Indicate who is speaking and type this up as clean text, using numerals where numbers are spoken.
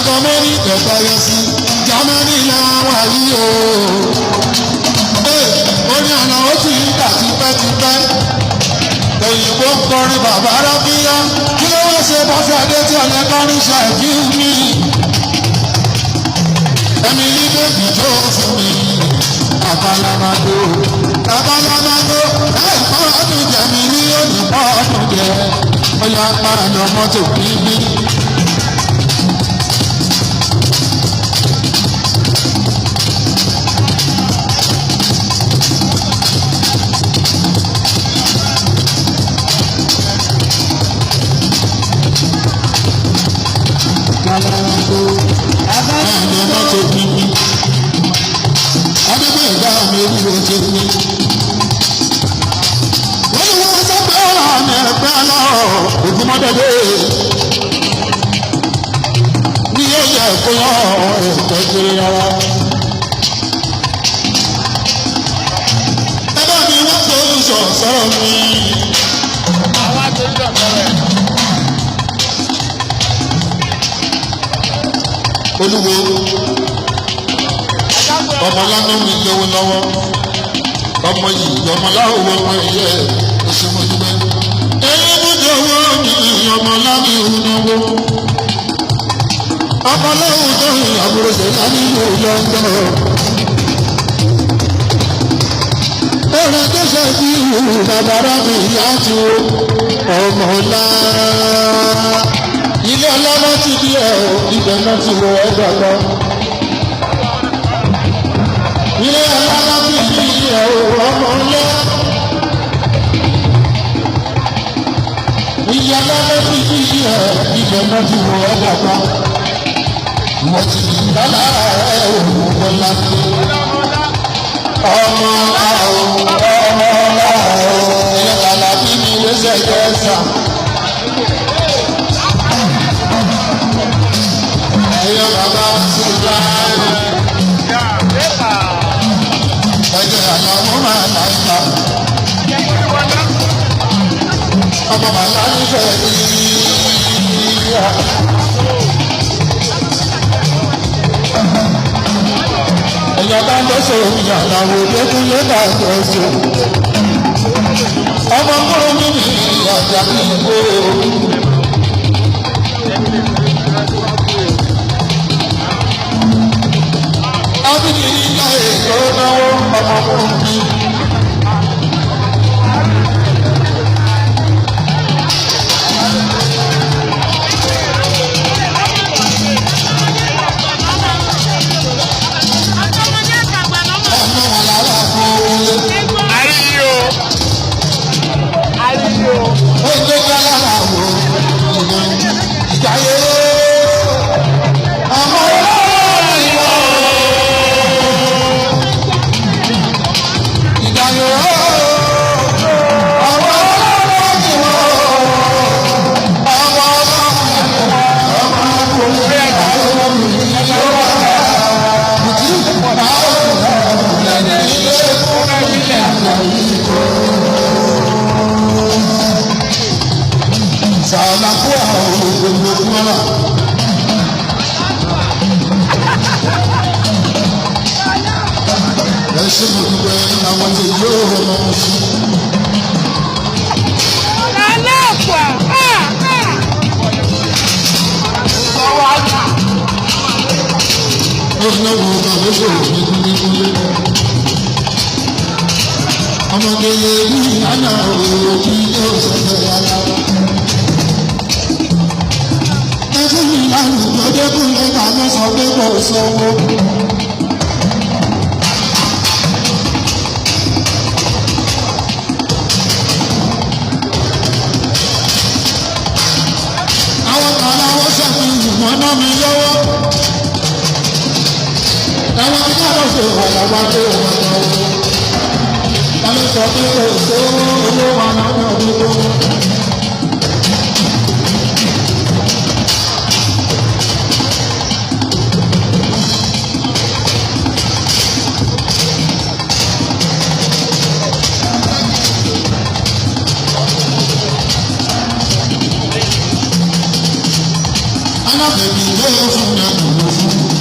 Speaker 1: ọkọ̀ mẹ́rin kẹta yọ sí Jámánì làwọn yìí o. Orí àná ó ti ń tà tipẹ́tipẹ́. Òyìnbó ń kọrin bàbá rábíyá. Kí ló wá ṣe Bọ́sẹ̀dé tí ọ̀lẹ́ kọrin ṣàìkí mi? Ẹ̀mí ní bèbí tó fún mi. Àbálámádó ẹ̀kọ́ ọdún jẹ̀mí ní òyìnbó ọdún jẹ. Ọyá para lọ mọ́tò bíbí. Ní ọjà ìkóyọ ẹ̀kọ́ kiri ara. Bàbá mi wọ́n tó ń sọ̀rọ̀ mi. Àwa tó ń sọ̀rọ̀ rẹ̀. Olúwo ọmọlánà mi lówó lọ́wọ́. Ọmọ yìí ọmọláwo ọmọ ìyẹ́ ìṣẹ́mọ́dúnmẹ́. Ẹlẹ́múdọ̀wọ́ mi ọmọlámi ìhùnàwó. Ọmọláwo tó ń àbúrò ṣẹlá nínú London. Ẹ̀rẹ́ tó ṣe bí bàbára mi láti ọmọlá. Ilé ọlọ́mọ ti bí ẹ̀ ibẹ̀ náà ti wọ ẹgbẹ́ lọ. Ilé ọlọ́mọ ti bí ẹ̀ ọmọlá. Ìyá lọ́lọ́ ti bí ẹ̀ ibẹ̀ náà ti wọ ẹgbẹ́ lọ. Wọ́n ti di lọ́la ẹ̀ ọmọlá. Ọmọlá ẹ̀yẹ kàlà bí mi lẹ́sẹ̀ kẹsà. Ẹ̀yẹ bàbá ti gbà ẹ̀. Ẹ̀jẹ̀ àyàwó máa láìka. Ọmọ bàbá nífẹ̀ẹ́ ní ìyá. Ẹ̀yà bá ń lọ́sọ̀ ìyàwó lẹ́kùn lẹ́bà lọ́sọ̀. Ọmọ kúrò nínú ìyàjà ìgbò. Ábíkì nígbà èkó náwó ọmọ kúrò ní. Ọmọdé yìí àná òwò kí yóò sọ̀rọ̀ yàrá. Ẹ̀fún mi lánàá lọ́dẹ́ kún lẹ́ka mẹ́sàn-án pé kò sanwó. Àwọn kan láwọn ṣàfihàn mọ́ná mi lọ́wọ́. Àwọn kan láwọn ṣe àyàwó adé wọn lọ́wọ́. Kami sọ pé kò sówó owó wa náà ní ọdún tó. alábẹ̀bí lé fún ẹ̀dùn fún.